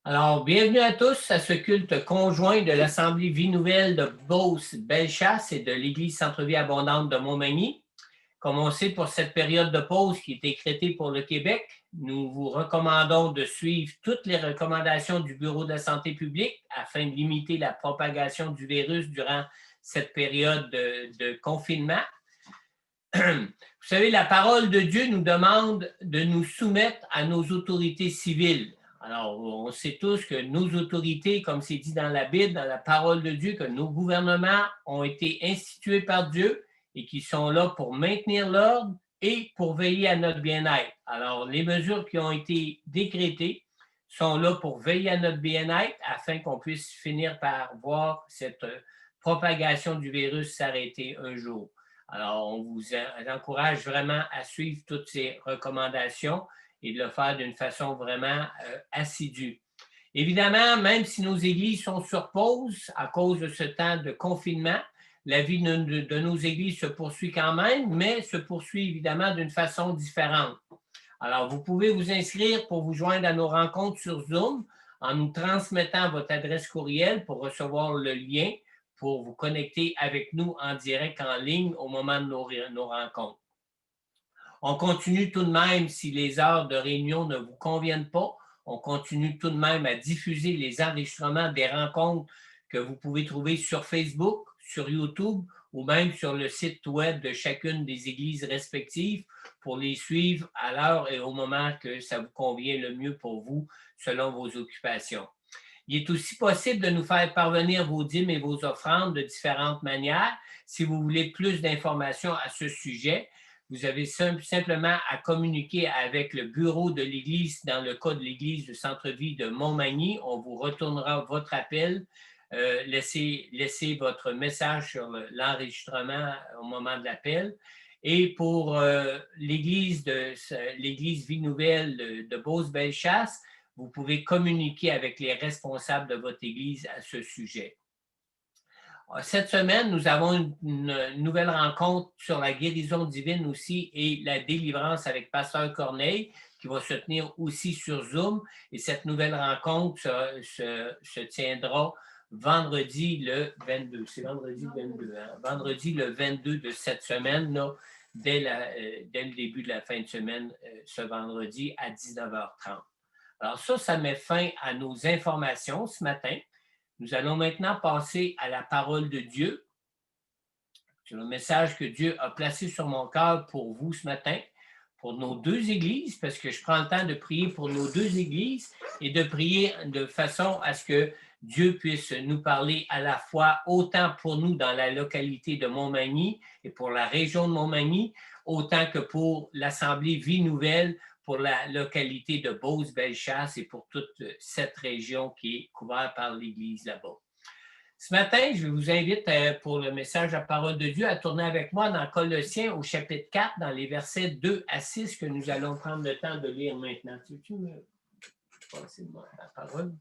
Alors, bienvenue à tous à ce culte conjoint de l'Assemblée Vie Nouvelle de Beauce-Bellechasse et de l'Église Centre-Vie Abondante de Montmagny. Comme on sait, pour cette période de pause qui est décrétée pour le Québec, nous vous recommandons de suivre toutes les recommandations du Bureau de la santé publique afin de limiter la propagation du virus durant cette période de confinement. Vous savez, la parole de Dieu nous demande de nous soumettre à nos autorités civiles. Alors, on sait tous que nos autorités, comme c'est dit dans la Bible, dans la parole de Dieu, que nos gouvernements ont été institués par Dieu et qui sont là pour maintenir l'ordre et pour veiller à notre bien-être. Alors, les mesures qui ont été décrétées sont là pour veiller à notre bien-être afin qu'on puisse finir par voir cette propagation du virus s'arrêter un jour. Alors, on vous encourage vraiment à suivre toutes ces recommandations et de le faire d'une façon vraiment assidue. Évidemment, même si nos églises sont sur pause à cause de ce temps de confinement, la vie de nos églises se poursuit quand même, mais se poursuit évidemment d'une façon différente. Alors, vous pouvez vous inscrire pour vous joindre à nos rencontres sur Zoom en nous transmettant votre adresse courriel pour recevoir le lien pour vous connecter avec nous en direct en ligne au moment de nos rencontres. On continue tout de même, si les heures de réunion ne vous conviennent pas, on continue tout de même à diffuser les enregistrements des rencontres que vous pouvez trouver sur Facebook, sur YouTube ou même sur le site web de chacune des églises respectives pour les suivre à l'heure et au moment que ça vous convient le mieux pour vous selon vos occupations. Il est aussi possible de nous faire parvenir vos dîmes et vos offrandes de différentes manières. Si vous voulez plus d'informations à ce sujet, vous avez simplement à communiquer avec le bureau de l'Église dans le cas de l'Église du Centre-Vie de Montmagny. On vous retournera votre appel. Laissez votre message sur l'enregistrement au moment de l'appel. Et pour l'Église Vie Nouvelle de Beauce-Bellechasse, vous pouvez communiquer avec les responsables de votre Église à ce sujet. Cette semaine, nous avons une nouvelle rencontre sur la guérison divine aussi et la délivrance avec Pasteur Corneille qui va se tenir aussi sur Zoom. Et cette nouvelle rencontre se tiendra vendredi le 22. C'est vendredi le 22, hein? Vendredi le 22 de cette semaine, là, dès le début de la fin de semaine, ce vendredi à 19h30. Alors ça met fin à nos informations ce matin. Nous allons maintenant passer à la parole de Dieu. C'est le message que Dieu a placé sur mon cœur pour vous ce matin, pour nos deux églises, parce que je prends le temps de prier pour nos deux églises et de prier de façon à ce que Dieu puisse nous parler à la fois autant pour nous dans la localité de Montmagny et pour la région de Montmagny, autant que pour l'Assemblée Vie Nouvelle, pour la localité de Beauce-Bellechasse et pour toute cette région qui est couverte par l'Église là-bas. Ce matin, je vous invite pour le message à parole de Dieu à tourner avec moi dans Colossiens au chapitre 4, dans les versets 2 à 6 que nous allons prendre le temps de lire maintenant. Tu me passer la parole?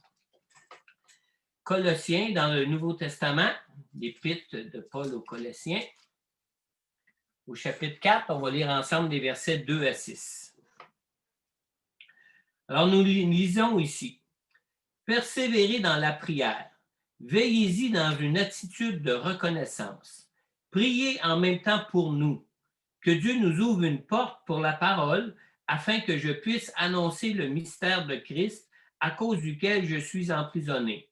Colossiens, dans le Nouveau Testament, l'épître de Paul aux Colossiens. Au chapitre 4, on va lire ensemble les versets 2 à 6. Alors, nous lisons ici. Persévérez dans la prière. Veillez-y dans une attitude de reconnaissance. Priez en même temps pour nous. Que Dieu nous ouvre une porte pour la parole afin que je puisse annoncer le mystère de Christ à cause duquel je suis emprisonné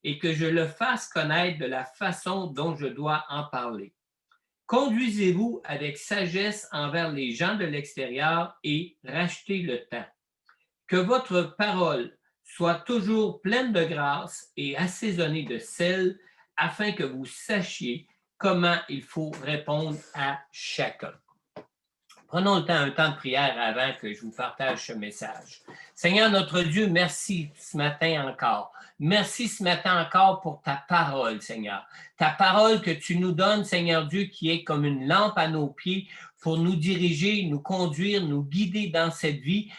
et que je le fasse connaître de la façon dont je dois en parler. Conduisez-vous avec sagesse envers les gens de l'extérieur et rachetez le temps. Que votre parole soit toujours pleine de grâce et assaisonnée de sel, afin que vous sachiez comment il faut répondre à chacun. Prenons un temps de prière avant que je vous partage ce message. Seigneur notre Dieu, merci ce matin encore. Merci ce matin encore pour ta parole, Seigneur. Ta parole que tu nous donnes, Seigneur Dieu, qui est comme une lampe à nos pieds pour nous diriger, nous conduire, nous guider dans cette vie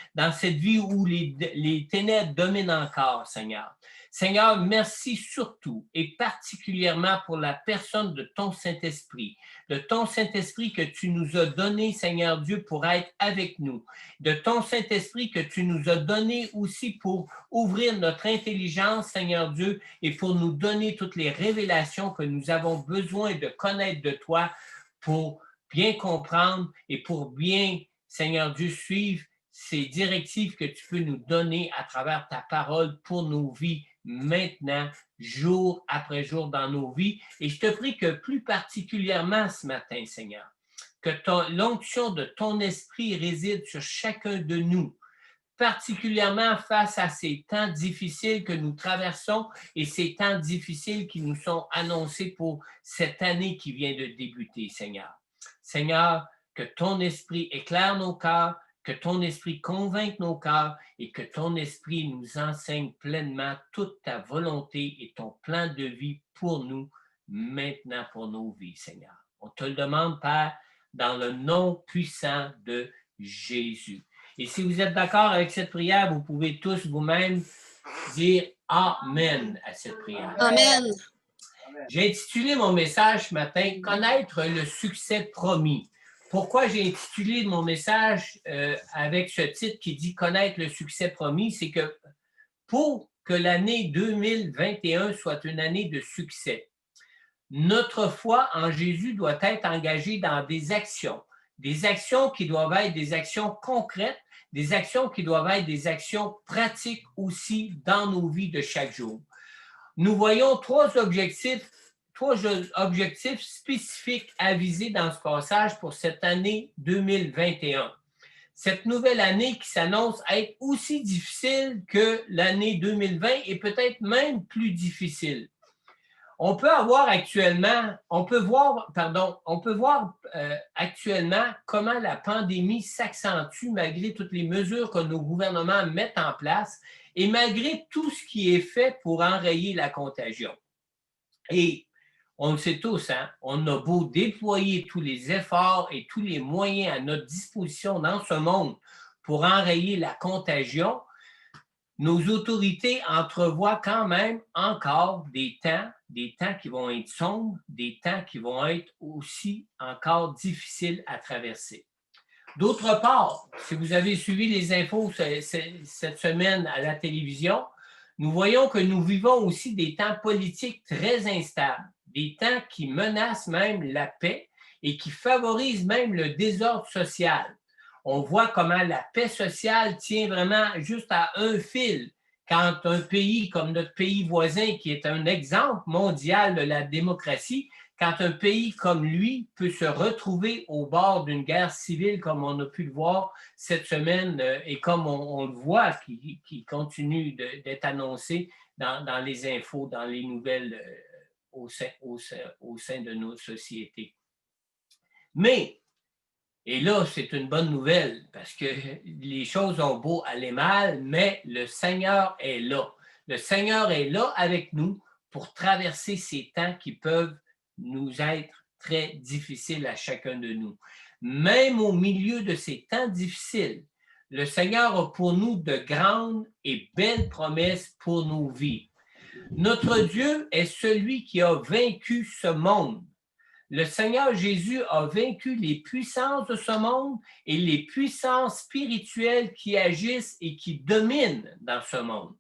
où les ténèbres dominent encore, Seigneur. Seigneur, merci surtout et particulièrement pour la personne de ton Saint-Esprit que tu nous as donné, Seigneur Dieu, pour être avec nous, de ton Saint-Esprit que tu nous as donné aussi pour ouvrir notre intelligence, Seigneur Dieu, et pour nous donner toutes les révélations que nous avons besoin de connaître de toi pour bien comprendre et pour bien, Seigneur Dieu, suivre ces directives que tu peux nous donner à travers ta parole pour nos vies maintenant, jour après jour dans nos vies. Et je te prie que plus particulièrement ce matin, Seigneur, que l'onction de ton esprit réside sur chacun de nous, particulièrement face à ces temps difficiles que nous traversons et ces temps difficiles qui nous sont annoncés pour cette année qui vient de débuter, Seigneur. Seigneur, que ton esprit éclaire nos cœurs, que ton esprit convainque nos cœurs et que ton esprit nous enseigne pleinement toute ta volonté et ton plan de vie pour nous, maintenant pour nos vies, Seigneur. On te le demande, Père, dans le nom puissant de Jésus. Et si vous êtes d'accord avec cette prière, vous pouvez tous vous-même dire Amen à cette prière. Amen. J'ai intitulé mon message ce matin « Connaître le succès promis ». Pourquoi j'ai intitulé mon message avec ce titre qui dit « Connaître le succès promis », c'est que pour que l'année 2021 soit une année de succès, notre foi en Jésus doit être engagée dans des actions qui doivent être des actions concrètes, des actions qui doivent être des actions pratiques aussi dans nos vies de chaque jour. Nous voyons trois objectifs spécifiques à viser dans ce passage pour cette année 2021. Cette nouvelle année qui s'annonce être aussi difficile que l'année 2020 et peut-être même plus difficile. On peut voir actuellement comment la pandémie s'accentue malgré toutes les mesures que nos gouvernements mettent en place et malgré tout ce qui est fait pour enrayer la contagion. Et on le sait tous, on a beau déployer tous les efforts et tous les moyens à notre disposition dans ce monde pour enrayer la contagion, nos autorités entrevoient quand même encore des temps qui vont être sombres, des temps qui vont être aussi encore difficiles à traverser. D'autre part, si vous avez suivi les infos cette semaine à la télévision, nous voyons que nous vivons aussi des temps politiques très instables, des temps qui menacent même la paix et qui favorisent même le désordre social. On voit comment la paix sociale tient vraiment juste à un fil quand un pays comme notre pays voisin, qui est un exemple mondial de la démocratie, quand un pays comme lui peut se retrouver au bord d'une guerre civile comme on a pu le voir cette semaine et comme on le voit qui continue d'être annoncé dans les infos, dans les nouvelles au sein de nos sociétés. Mais et là, c'est une bonne nouvelle parce que les choses ont beau aller mal, mais le Seigneur est là. Le Seigneur est là avec nous pour traverser ces temps qui peuvent nous être très difficiles à chacun de nous. Même au milieu de ces temps difficiles, le Seigneur a pour nous de grandes et belles promesses pour nos vies. Notre Dieu est celui qui a vaincu ce monde. Le Seigneur Jésus a vaincu les puissances de ce monde et les puissances spirituelles qui agissent et qui dominent dans ce monde.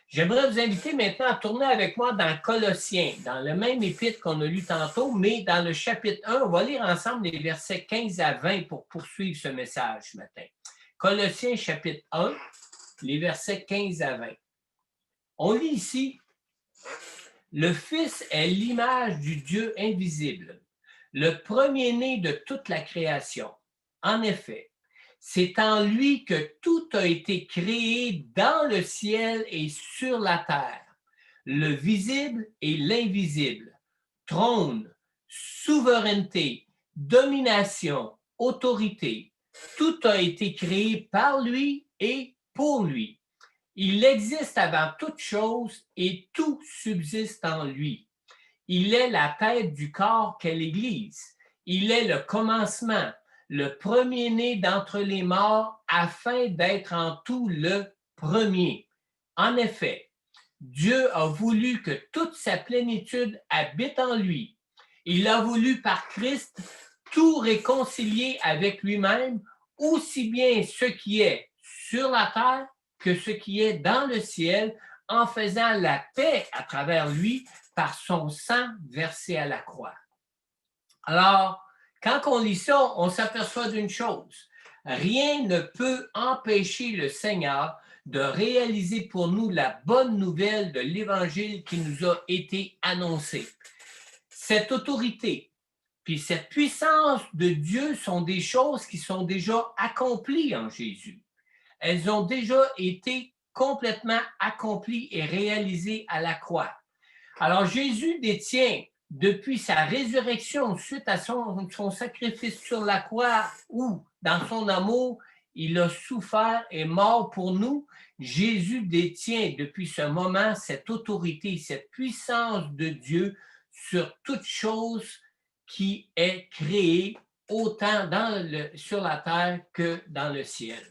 J'aimerais vous inviter maintenant à tourner avec moi dans Colossiens, dans le même épître qu'on a lu tantôt, mais dans le chapitre 1, on va lire ensemble les versets 15 à 20 pour poursuivre ce message ce matin. Colossiens chapitre 1, les versets 15 à 20. On lit ici: le Fils est l'image du Dieu invisible, le premier-né de toute la création. En effet, c'est en lui que tout a été créé dans le ciel et sur la terre, le visible et l'invisible, trône, souveraineté, domination, autorité. Tout a été créé par lui et pour lui. Il existe avant toute chose et tout subsiste en lui. Il est la tête du corps qu'est l'Église. Il est le commencement, le premier-né d'entre les morts, afin d'être en tout le premier. En effet, Dieu a voulu que toute sa plénitude habite en lui. Il a voulu par Christ tout réconcilier avec lui-même, aussi bien ce qui est sur la terre que ce qui est dans le ciel, en faisant la paix à travers lui par son sang versé à la croix. Alors, quand on lit ça, on s'aperçoit d'une chose. Rien ne peut empêcher le Seigneur de réaliser pour nous la bonne nouvelle de l'Évangile qui nous a été annoncé. Cette autorité, puis cette puissance de Dieu sont des choses qui sont déjà accomplies en Jésus. Elles ont déjà été complètement accomplies et réalisées à la croix. Alors Jésus détient, depuis sa résurrection, suite à son sacrifice sur la croix, où, dans son amour, il a souffert et mort pour nous, Jésus détient depuis ce moment cette autorité, cette puissance de Dieu sur toute chose qui est créée, autant sur la terre que dans le ciel.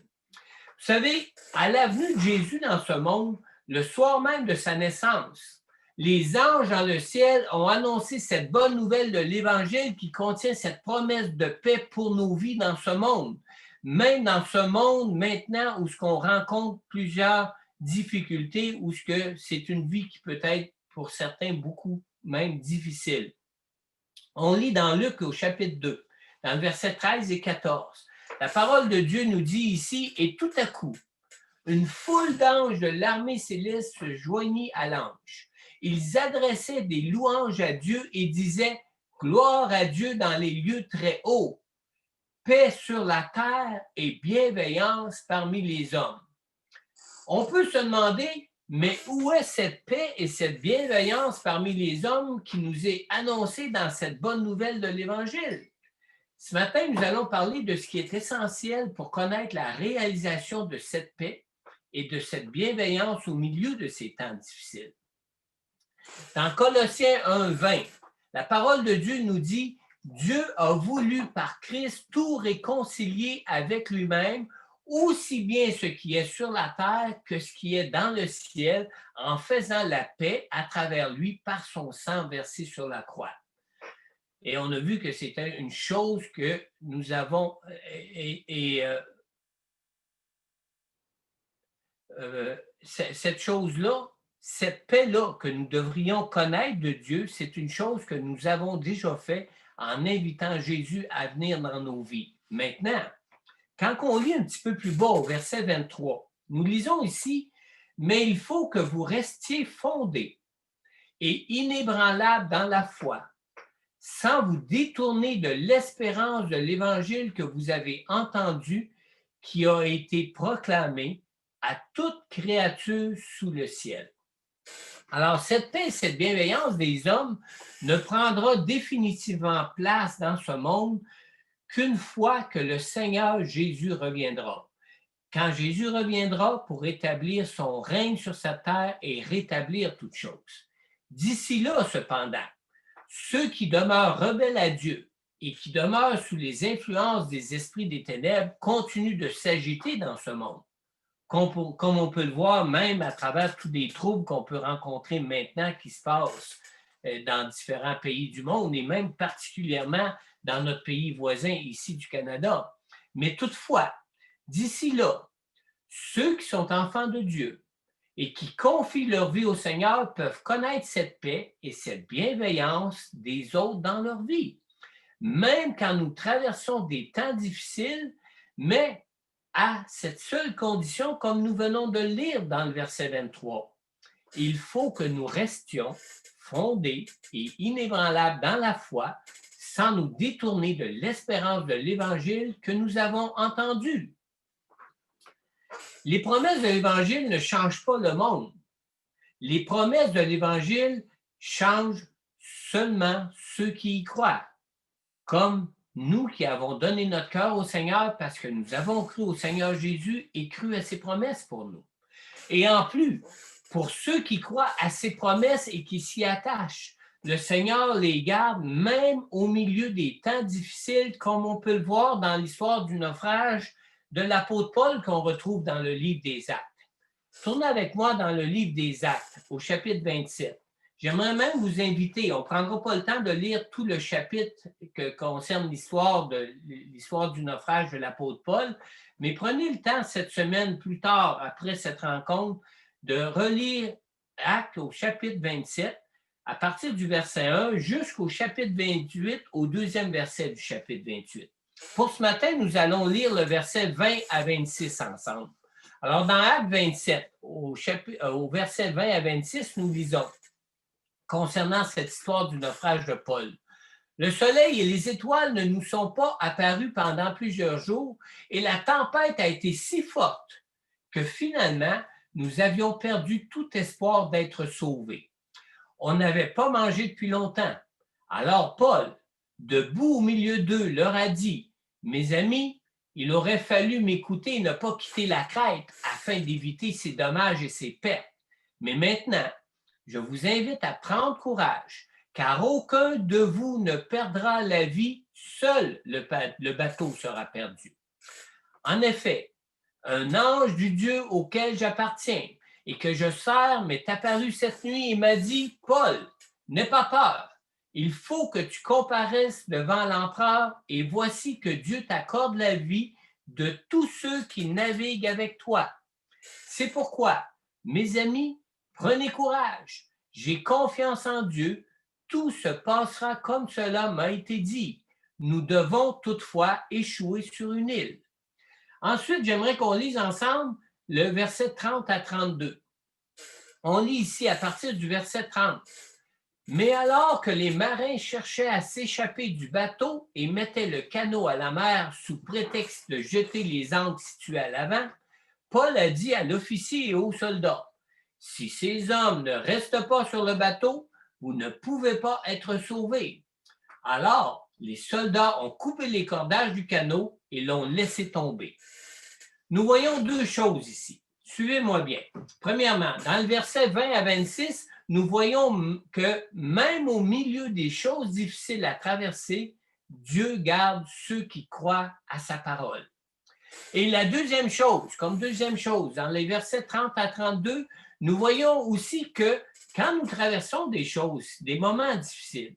Vous savez, à la venue de Jésus dans ce monde, le soir même de sa naissance, les anges dans le ciel ont annoncé cette bonne nouvelle de l'Évangile qui contient cette promesse de paix pour nos vies dans ce monde. Même dans ce monde maintenant où on rencontre plusieurs difficultés, où c'est une vie qui peut être pour certains beaucoup même difficile. On lit dans Luc au chapitre 2, dans le verset 13 et 14. La parole de Dieu nous dit ici, « Et tout à coup, une foule d'anges de l'armée céleste se joignit à l'ange. Ils adressaient des louanges à Dieu et disaient « Gloire à Dieu dans les lieux très hauts, paix sur la terre et bienveillance parmi les hommes. » On peut se demander, mais où est cette paix et cette bienveillance parmi les hommes qui nous est annoncée dans cette bonne nouvelle de l'Évangile? Ce matin, nous allons parler de ce qui est essentiel pour connaître la réalisation de cette paix et de cette bienveillance au milieu de ces temps difficiles. Dans Colossiens 1:20, la parole de Dieu nous dit « Dieu a voulu par Christ tout réconcilier avec lui-même, aussi bien ce qui est sur la terre que ce qui est dans le ciel, en faisant la paix à travers lui par son sang versé sur la croix. » Et on a vu que c'était une chose que nous avons cette chose-là, cette paix-là que nous devrions connaître de Dieu, c'est une chose que nous avons déjà fait en invitant Jésus à venir dans nos vies. Maintenant, quand on lit un petit peu plus bas au verset 23, nous lisons ici « Mais il faut que vous restiez fondés et inébranlables dans la foi, sans vous détourner de l'espérance de l'Évangile que vous avez entendu, qui a été proclamé à toute créature sous le ciel. » Alors, cette paix, cette bienveillance des hommes ne prendra définitivement place dans ce monde qu'une fois que le Seigneur Jésus reviendra. Quand Jésus reviendra pour établir son règne sur sa terre et rétablir toutes choses. D'ici là, cependant, ceux qui demeurent rebelles à Dieu et qui demeurent sous les influences des esprits des ténèbres continuent de s'agiter dans ce monde. Comme on peut le voir même à travers tous les troubles qu'on peut rencontrer maintenant qui se passent dans différents pays du monde et même particulièrement dans notre pays voisin ici du Canada. Mais toutefois, d'ici là, ceux qui sont enfants de Dieu et qui confient leur vie au Seigneur peuvent connaître cette paix et cette bienveillance des autres dans leur vie. Même quand nous traversons des temps difficiles, mais à cette seule condition, comme nous venons de lire dans le verset 23. Il faut que nous restions fondés et inébranlables dans la foi, sans nous détourner de l'espérance de l'Évangile que nous avons entendu. Les promesses de l'Évangile ne changent pas le monde. Les promesses de l'Évangile changent seulement ceux qui y croient, comme nous qui avons donné notre cœur au Seigneur parce que nous avons cru au Seigneur Jésus et cru à ses promesses pour nous. Et en plus, pour ceux qui croient à ses promesses et qui s'y attachent, le Seigneur les garde même au milieu des temps difficiles, comme on peut le voir dans l'histoire du naufrage de l'apôtre Paul qu'on retrouve dans le livre des Actes. Tournez avec moi dans le livre des Actes, au chapitre 27. J'aimerais même vous inviter, on ne prendra pas le temps de lire tout le chapitre qui concerne l'histoire du naufrage de l'apôtre Paul, mais prenez le temps cette semaine, plus tard, après cette rencontre, de relire Actes au chapitre 27, à partir du verset 1 jusqu'au chapitre 28, au deuxième verset du chapitre 28. Pour ce matin, nous allons lire le verset 20 à 26 ensemble. Alors, dans Actes 27, au verset 20 à 26, nous lisons concernant cette histoire du naufrage de Paul. Le soleil et les étoiles ne nous sont pas apparus pendant plusieurs jours et la tempête a été si forte que finalement, nous avions perdu tout espoir d'être sauvés. On n'avait pas mangé depuis longtemps. Alors Paul, debout au milieu d'eux, leur a dit, « Mes amis, il aurait fallu m'écouter et ne pas quitter la Crète afin d'éviter ces dommages et ces pertes. Mais maintenant, je vous invite à prendre courage, car aucun de vous ne perdra la vie, seul le bateau sera perdu. En effet, un ange du Dieu auquel j'appartiens et que je sers m'est apparu cette nuit et m'a dit, « Paul, n'aie pas peur. Il faut que tu comparaisses devant l'empereur et voici que Dieu t'accorde la vie de tous ceux qui naviguent avec toi. C'est pourquoi, mes amis, prenez courage. J'ai confiance en Dieu. Tout se passera comme cela m'a été dit. Nous devons toutefois échouer sur une île. » Ensuite, j'aimerais qu'on lise ensemble le verset 30 à 32. On lit ici à partir du verset 30. « Mais alors que les marins cherchaient à s'échapper du bateau et mettaient le canot à la mer sous prétexte de jeter les ancres situées à l'avant, Paul a dit à l'officier et aux soldats, « Si ces hommes ne restent pas sur le bateau, vous ne pouvez pas être sauvés. » Alors, les soldats ont coupé les cordages du canot et l'ont laissé tomber. Nous voyons deux choses ici. Suivez-moi bien. Premièrement, dans le verset 20 à 26, nous voyons que même au milieu des choses difficiles à traverser, Dieu garde ceux qui croient à sa parole. Et la deuxième chose, dans les versets 30 à 32, nous voyons aussi que quand nous traversons des choses, des moments difficiles,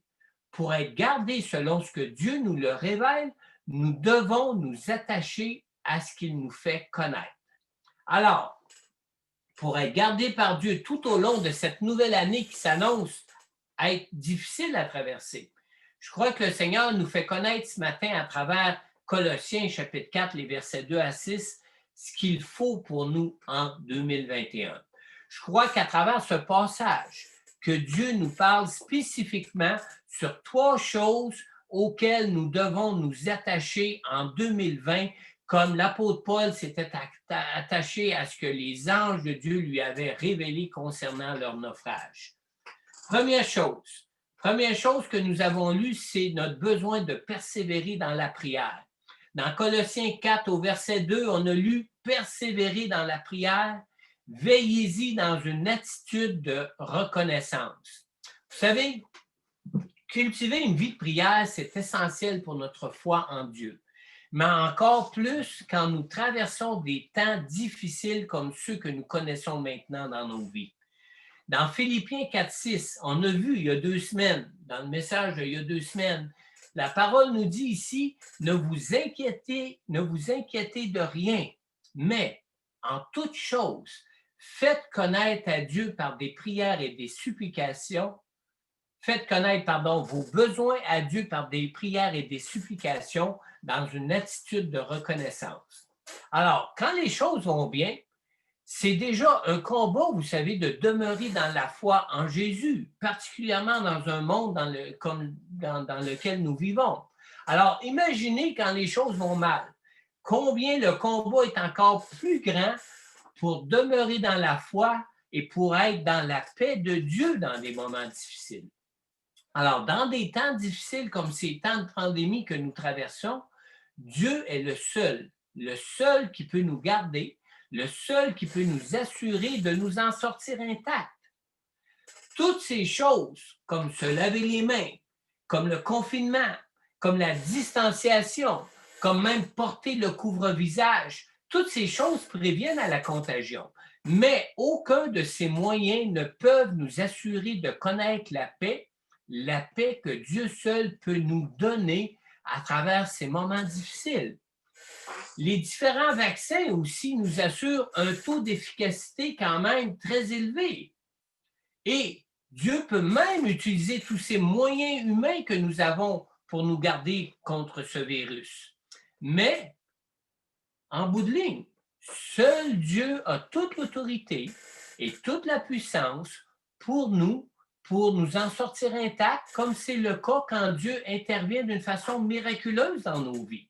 pour être gardés selon ce que Dieu nous le révèle, nous devons nous attacher à ce qu'il nous fait connaître. Alors, pour être gardés par Dieu tout au long de cette nouvelle année qui s'annonce être difficile à traverser, je crois que le Seigneur nous fait connaître ce matin à travers Colossiens chapitre 4, les versets 2 à 6, ce qu'il faut pour nous en 2021. Je crois qu'à travers ce passage, que Dieu nous parle spécifiquement sur trois choses auxquelles nous devons nous attacher en 2020, comme l'apôtre Paul s'était attaché à ce que les anges de Dieu lui avaient révélé concernant leur naufrage. Première chose que nous avons lue, c'est notre besoin de persévérer dans la prière. Dans Colossiens 4, au verset 2, on a lu « Persévérer dans la prière, veillez-y dans une attitude de reconnaissance. » Vous savez, cultiver une vie de prière, c'est essentiel pour notre foi en Dieu. Mais encore plus quand nous traversons des temps difficiles comme ceux que nous connaissons maintenant dans nos vies. Dans Philippiens 4.6, on a vu il y a 2 semaines, dans le message il y a 2 semaines, la parole nous dit ici, ne vous inquiétez de rien, mais en toute chose, faites connaître à Dieu par des prières et des supplications, faites connaître, vos besoins à Dieu par des prières et des supplications dans une attitude de reconnaissance. Alors, quand les choses vont bien, c'est déjà un combat, vous savez, de demeurer dans la foi en Jésus, particulièrement dans un monde dans lequel nous vivons. Alors, imaginez quand les choses vont mal, combien le combat est encore plus grand pour demeurer dans la foi et pour être dans la paix de Dieu dans des moments difficiles. Alors, dans des temps difficiles comme ces temps de pandémie que nous traversons, Dieu est le seul qui peut nous garder, le seul qui peut nous assurer de nous en sortir intacts. toutes ces choses, comme se laver les mains, comme le confinement, comme la distanciation, comme même porter le couvre-visage, toutes ces choses préviennent à la contagion. Mais aucun de ces moyens ne peuvent nous assurer de connaître la paix que Dieu seul peut nous donner à travers ces moments difficiles. Les différents vaccins aussi nous assurent un taux d'efficacité quand même très élevé. Et Dieu peut même utiliser tous ces moyens humains que nous avons pour nous garder contre ce virus. Mais, en bout de ligne, seul Dieu a toute l'autorité et toute la puissance pour nous en sortir intacts, comme c'est le cas quand Dieu intervient d'une façon miraculeuse dans nos vies.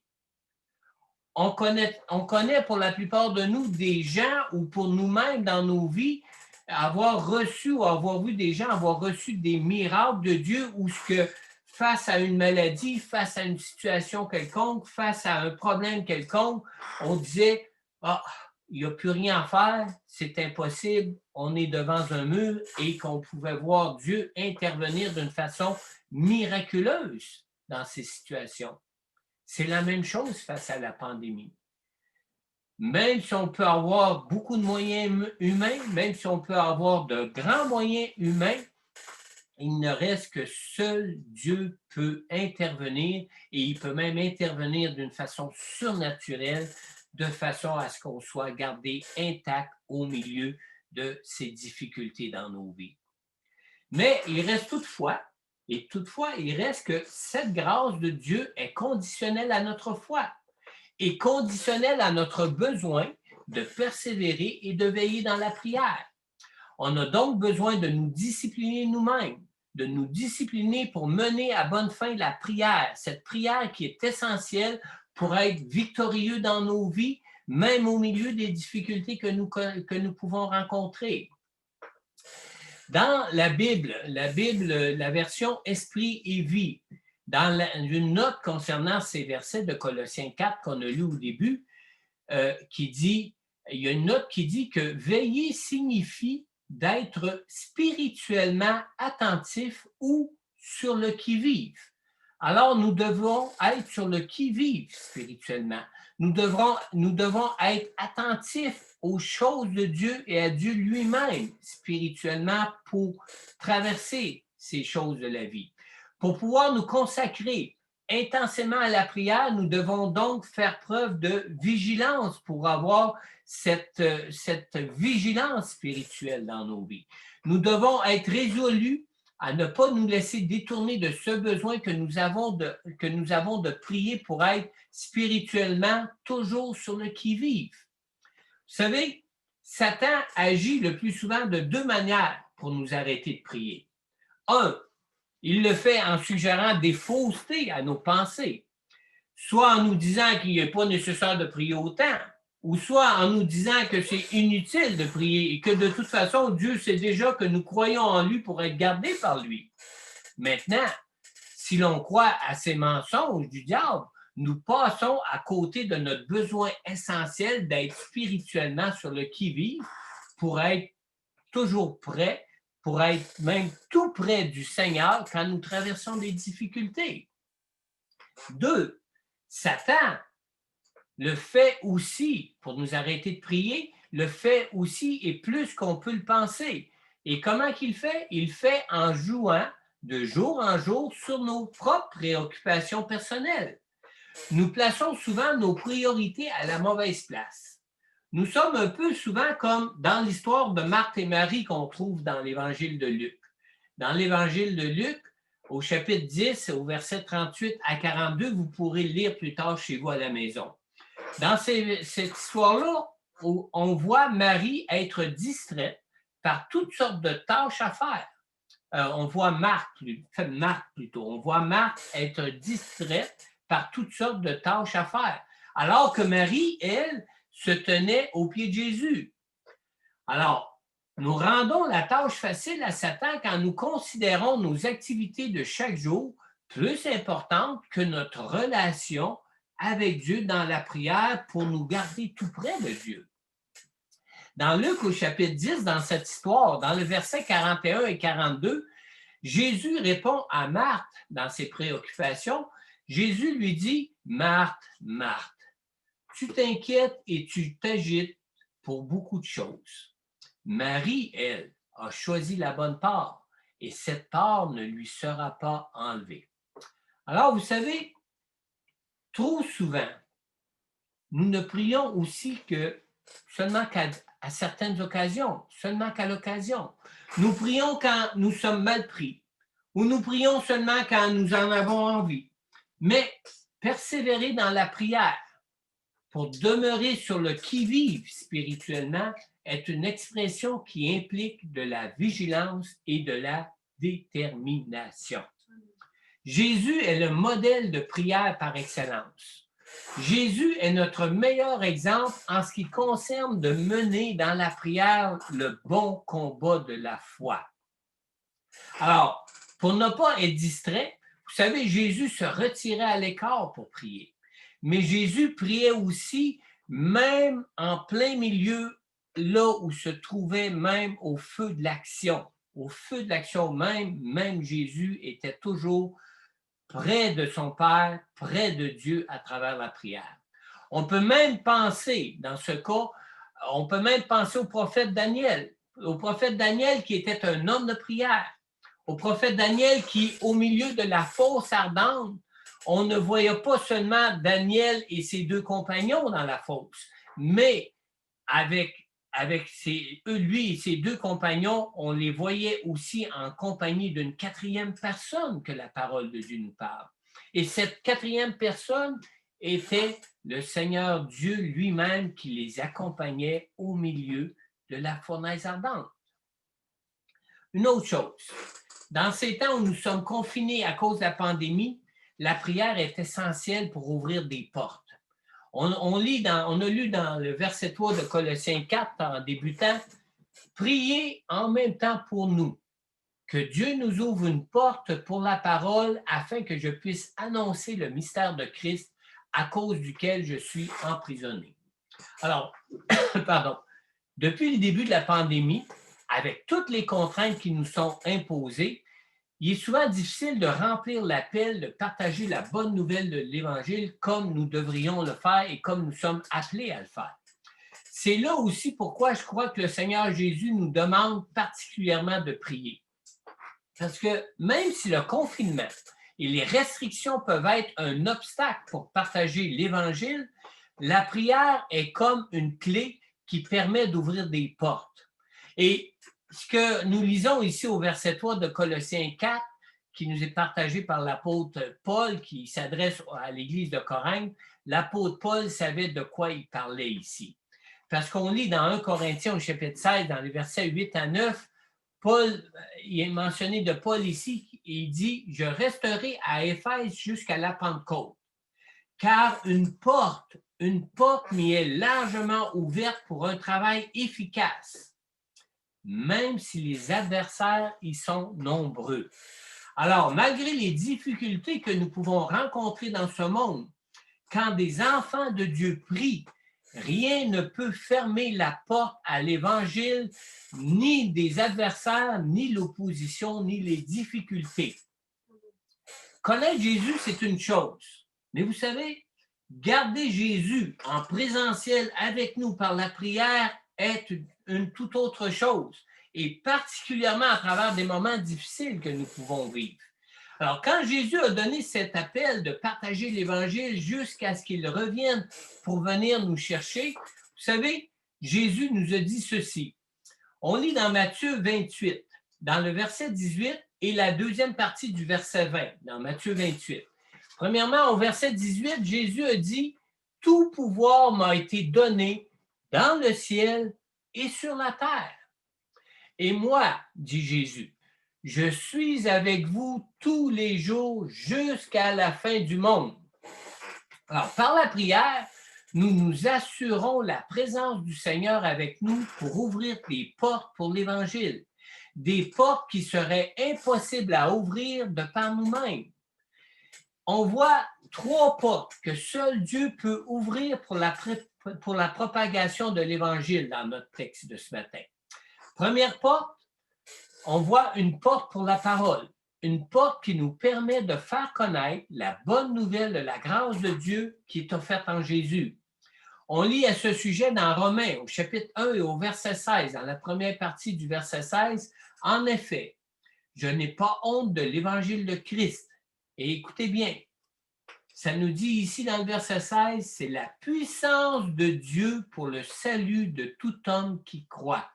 On connaît pour la plupart de nous des gens ou pour nous-mêmes dans nos vies, avoir reçu ou avoir vu des gens avoir reçu des miracles de Dieu ou ce que face à une maladie, face à une situation quelconque, face à un problème quelconque, on disait « Ah, il n'y a plus rien à faire, c'est impossible, on est devant un mur » et qu'on pouvait voir Dieu intervenir d'une façon miraculeuse dans ces situations. C'est la même chose face à la pandémie. Même si on peut avoir beaucoup de moyens humains, même si on peut avoir de grands moyens humains, il ne reste que seul Dieu peut intervenir et il peut même intervenir d'une façon surnaturelle de façon à ce qu'on soit gardé intact au milieu de ces difficultés dans nos vies. Mais il reste toutefois, il reste que cette grâce de Dieu est conditionnelle à notre foi et conditionnelle à notre besoin de persévérer et de veiller dans la prière. On a donc besoin de nous discipliner nous-mêmes, de nous discipliner pour mener à bonne fin la prière, cette prière qui est essentielle pour être victorieux dans nos vies, même au milieu des difficultés que nous pouvons rencontrer. Dans la Bible, la version Esprit et vie, dans une note concernant ces versets de Colossiens 4 qu'on a lu au début, il y a une note qui dit que veiller signifie d'être spirituellement attentif ou sur le qui-vive. Alors, nous devons être sur le qui-vive spirituellement. Nous devons être attentifs aux choses de Dieu et à Dieu lui-même spirituellement pour traverser ces choses de la vie. Pour pouvoir nous consacrer intensément à la prière, nous devons donc faire preuve de vigilance pour avoir cette vigilance spirituelle dans nos vies. Nous devons être résolus à ne pas nous laisser détourner de ce besoin que nous avons de prier pour être spirituellement toujours sur le qui-vive. Vous savez, Satan agit le plus souvent de deux manières pour nous arrêter de prier. Un, il le fait en suggérant des faussetés à nos pensées, soit en nous disant qu'il n'est pas nécessaire de prier autant, ou soit en nous disant que c'est inutile de prier et que de toute façon, Dieu sait déjà que nous croyons en lui pour être gardés par lui. Maintenant, si l'on croit à ces mensonges du diable, nous passons à côté de notre besoin essentiel d'être spirituellement sur le qui-vive pour être toujours prêt, pour être même tout près du Seigneur quand nous traversons des difficultés. Deux, Satan le fait aussi, pour nous arrêter de prier, le fait aussi et plus qu'on peut le penser. Et comment qu'il fait? Il fait en jouant de jour en jour sur nos propres préoccupations personnelles. Nous plaçons souvent nos priorités à la mauvaise place. Nous sommes un peu souvent comme dans l'histoire de Marthe et Marie qu'on trouve dans l'Évangile de Luc. Dans l'Évangile de Luc, au chapitre 10, au verset 38 à 42, vous pourrez le lire plus tard chez vous à la maison. Dans cette histoire-là, on voit Marie être distraite par toutes sortes de tâches à faire. On voit Marthe plutôt. On voit Marthe être distraite par toutes sortes de tâches à faire. Alors que Marie, elle, se tenait aux pieds de Jésus. Alors, nous rendons la tâche facile à Satan quand nous considérons nos activités de chaque jour plus importantes que notre relation avec Dieu dans la prière pour nous garder tout près de Dieu. Dans Luc au chapitre 10, dans cette histoire, dans le verset 41 et 42, Jésus répond à Marthe dans ses préoccupations. Jésus lui dit, « Marthe, Marthe, tu t'inquiètes et tu t'agites pour beaucoup de choses. Marie, elle, a choisi la bonne part et cette part ne lui sera pas enlevée. » Alors, vous savez, trop souvent, nous ne prions aussi que seulement à certaines occasions, seulement qu'à l'occasion. Nous prions quand nous sommes mal pris ou nous prions seulement quand nous en avons envie. Mais persévérer dans la prière pour demeurer sur le qui-vive spirituellement est une expression qui implique de la vigilance et de la détermination. Jésus est le modèle de prière par excellence. Jésus est notre meilleur exemple en ce qui concerne de mener dans la prière le bon combat de la foi. Alors, pour ne pas être distrait, vous savez, Jésus se retirait à l'écart pour prier. Mais Jésus priait aussi même en plein milieu, là où se trouvait même au feu de l'action. Au feu de l'action même Jésus était toujours près de son Père, près de Dieu à travers la prière. On peut même penser, dans ce cas, on peut même penser au prophète Daniel qui était un homme de prière, au prophète Daniel qui, au milieu de la fosse ardente, on ne voyait pas seulement Daniel et ses deux compagnons dans la fosse, mais avec lui et ses deux compagnons, on les voyait aussi en compagnie d'une quatrième personne que la parole de Dieu nous parle. Et cette quatrième personne était le Seigneur Dieu lui-même qui les accompagnait au milieu de la fournaise ardente. Une autre chose, dans ces temps où nous sommes confinés à cause de la pandémie, la prière est essentielle pour ouvrir des portes. On a lu dans le verset 3 de Colossiens 4 en débutant, « Priez en même temps pour nous, que Dieu nous ouvre une porte pour la parole afin que je puisse annoncer le mystère de Christ à cause duquel je suis emprisonné. » Alors, depuis le début de la pandémie, avec toutes les contraintes qui nous sont imposées, il est souvent difficile de remplir l'appel de partager la bonne nouvelle de l'Évangile comme nous devrions le faire et comme nous sommes appelés à le faire. C'est là aussi pourquoi je crois que le Seigneur Jésus nous demande particulièrement de prier. Parce que même si le confinement et les restrictions peuvent être un obstacle pour partager l'Évangile, la prière est comme une clé qui permet d'ouvrir des portes. Et ce que nous lisons ici au verset 3 de Colossiens 4, qui nous est partagé par l'apôtre Paul, qui s'adresse à l'église de Corinthe, l'apôtre Paul savait de quoi il parlait ici. Parce qu'on lit dans 1 Corinthiens au chapitre 16, dans les versets 8 à 9, Paul, il est mentionné de Paul ici, il dit « Je resterai à Éphèse jusqu'à la Pentecôte, car une porte m'y est largement ouverte pour un travail efficace, même si les adversaires y sont nombreux. » Alors, malgré les difficultés que nous pouvons rencontrer dans ce monde, quand des enfants de Dieu prient, rien ne peut fermer la porte à l'Évangile, ni des adversaires, ni l'opposition, ni les difficultés. Connaître Jésus, c'est une chose. Mais vous savez, garder Jésus en présentiel avec nous par la prière est une toute autre chose, et particulièrement à travers des moments difficiles que nous pouvons vivre. Alors, quand Jésus a donné cet appel de partager l'Évangile jusqu'à ce qu'il revienne pour venir nous chercher, vous savez, Jésus nous a dit ceci. On lit dans Matthieu 28, dans le verset 18 et la deuxième partie du verset 20, dans Matthieu 28. Premièrement, au verset 18, Jésus a dit « Tout pouvoir m'a été donné dans le ciel et sur la terre. Et moi, dit Jésus, je suis avec vous tous les jours jusqu'à la fin du monde. » Alors, par la prière, nous nous assurons la présence du Seigneur avec nous pour ouvrir des portes pour l'Évangile, des portes qui seraient impossibles à ouvrir de par nous-mêmes. On voit 3 portes que seul Dieu peut ouvrir pour la pour la propagation de l'Évangile dans notre texte de ce matin. Première porte, on voit une porte pour la parole, une porte qui nous permet de faire connaître la bonne nouvelle de la grâce de Dieu qui est offerte en Jésus. On lit à ce sujet dans Romains, au chapitre 1 et au verset 16, dans la première partie du verset 16, « En effet, je n'ai pas honte de l'Évangile de Christ. » Et écoutez bien, ça nous dit ici dans le verset 16, c'est la puissance de Dieu pour le salut de tout homme qui croit.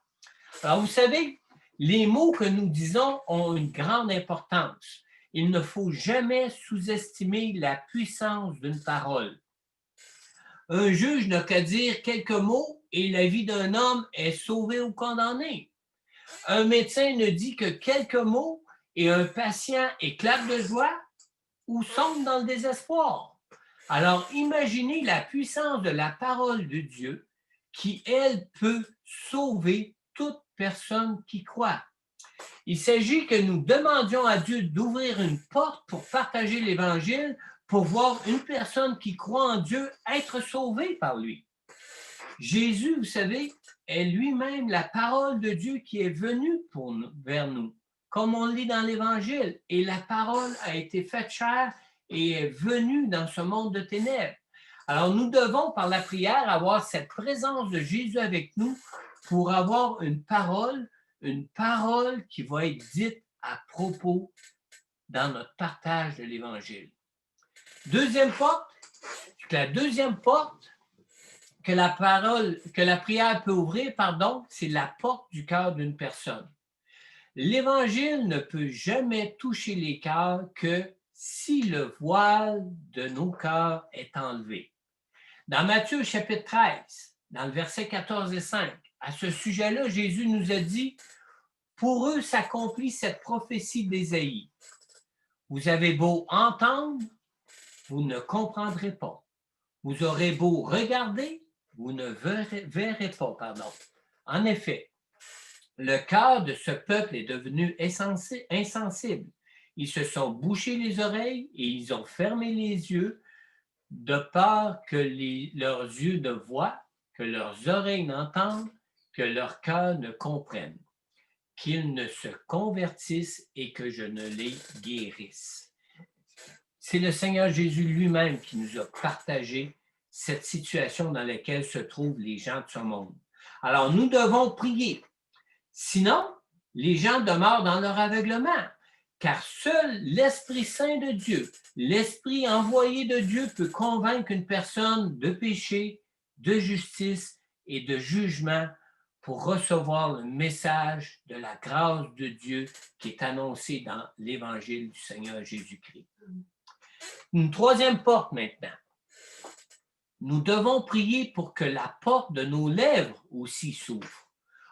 Alors, vous savez, les mots que nous disons ont une grande importance. Il ne faut jamais sous-estimer la puissance d'une parole. Un juge n'a qu'à dire quelques mots et la vie d'un homme est sauvée ou condamnée. Un médecin ne dit que quelques mots et un patient éclate de joie ou sombre dans le désespoir. Alors, imaginez la puissance de la parole de Dieu qui, elle, peut sauver toute personne qui croit. Il s'agit que nous demandions à Dieu d'ouvrir une porte pour partager l'Évangile, pour voir une personne qui croit en Dieu être sauvée par lui. Jésus, vous savez, est lui-même la parole de Dieu qui est venue vers nous, comme on le lit dans l'Évangile. Et la parole a été faite chair et est venue dans ce monde de ténèbres. Alors, nous devons, par la prière, avoir cette présence de Jésus avec nous pour avoir une parole qui va être dite à propos dans notre partage de l'Évangile. Deuxième porte, la deuxième porte que la prière peut ouvrir, c'est la porte du cœur d'une personne. L'Évangile ne peut jamais toucher les cœurs que si le voile de nos cœurs est enlevé. Dans Matthieu chapitre 13, dans le verset 14 et 5, à ce sujet-là, Jésus nous a dit « Pour eux s'accomplit cette prophétie d'Ésaïe. Vous avez beau entendre, vous ne comprendrez pas. Vous aurez beau regarder, vous ne verrez pas. En effet, le cœur de ce peuple est devenu insensible. Ils se sont bouchés les oreilles et ils ont fermé les yeux de peur que leurs yeux ne voient, que leurs oreilles n'entendent, que leur cœur ne comprenne, qu'ils ne se convertissent et que je ne les guérisse. » C'est le Seigneur Jésus lui-même qui nous a partagé cette situation dans laquelle se trouvent les gens de ce monde. Alors, nous devons prier. Sinon, les gens demeurent dans leur aveuglement, car seul l'Esprit Saint de Dieu, l'Esprit envoyé de Dieu peut convaincre une personne de péché, de justice et de jugement pour recevoir le message de la grâce de Dieu qui est annoncé dans l'Évangile du Seigneur Jésus-Christ. Une troisième porte maintenant. Nous devons prier pour que la porte de nos lèvres aussi s'ouvre.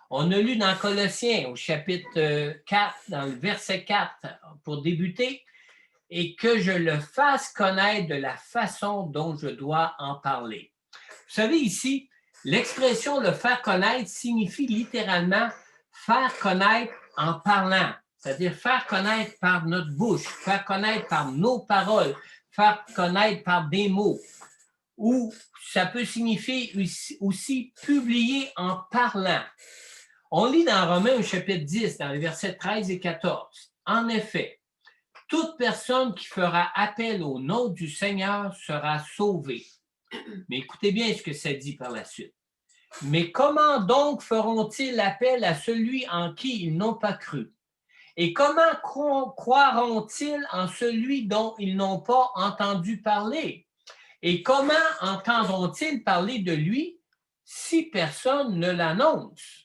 On a lu dans Colossiens au chapitre 4, dans le verset 4, pour débuter, « Et que je le fasse connaître de la façon dont je dois en parler. » Vous savez ici, l'expression « le faire connaître » signifie littéralement « faire connaître en parlant », c'est-à-dire faire connaître par notre bouche, faire connaître par nos paroles, faire connaître par des mots. Ou ça peut signifier aussi publier en parlant. On lit dans Romains au chapitre 10, dans les versets 13 et 14. « En effet, toute personne qui fera appel au nom du Seigneur sera sauvée. » Mais écoutez bien ce que ça dit par la suite. « Mais comment donc feront-ils appel à celui en qui ils n'ont pas cru? Et comment croiront-ils en celui dont ils n'ont pas entendu parler? Et comment entendront-ils parler de lui si personne ne l'annonce? »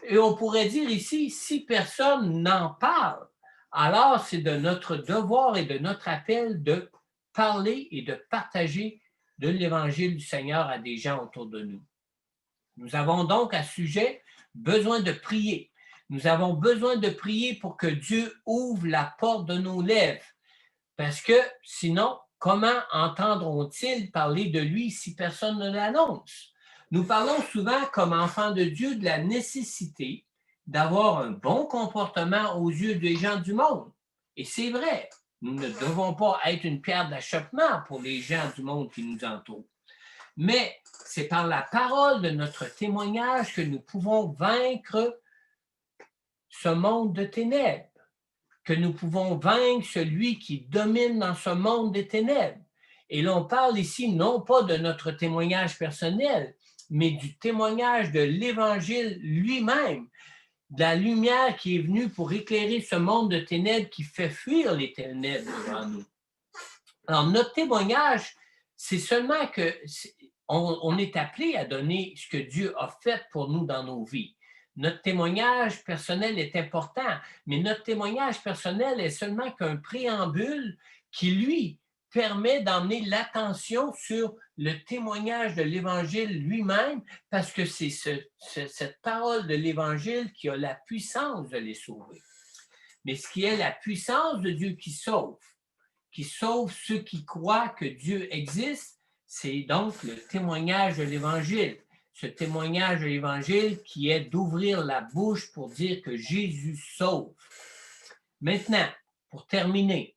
Et on pourrait dire ici, si personne n'en parle, alors c'est de notre devoir et de notre appel de parler et de partager de l'Évangile du Seigneur à des gens autour de nous. Nous avons donc à ce sujet besoin de prier. Nous avons besoin de prier pour que Dieu ouvre la porte de nos lèvres. Parce que sinon, comment entendront-ils parler de lui si personne ne l'annonce? Nous parlons souvent comme enfants de Dieu de la nécessité d'avoir un bon comportement aux yeux des gens du monde. Et c'est vrai, nous ne devons pas être une pierre d'achoppement pour les gens du monde qui nous entourent. Mais C'est par la parole de notre témoignage que nous pouvons vaincre ce monde de ténèbres, que nous pouvons vaincre celui qui domine dans ce monde des ténèbres. Et l'on parle ici non pas de notre témoignage personnel, mais du témoignage de l'Évangile lui-même, de la lumière qui est venue pour éclairer ce monde de ténèbres qui fait fuir les ténèbres devant nous. Alors, notre témoignage, c'est seulement que on est appelé à donner ce que Dieu a fait pour nous dans nos vies. Notre témoignage personnel est important, mais notre témoignage personnel est seulement qu'un préambule qui, lui, permet d'emmener l'attention sur le témoignage de l'Évangile lui-même, parce que c'est cette parole de l'Évangile qui a la puissance de les sauver. Mais ce qui est la puissance de Dieu qui sauve ceux qui croient que Dieu existe, c'est donc le témoignage de l'Évangile. Ce témoignage de l'Évangile qui est d'ouvrir la bouche pour dire que Jésus sauve. Maintenant, pour terminer,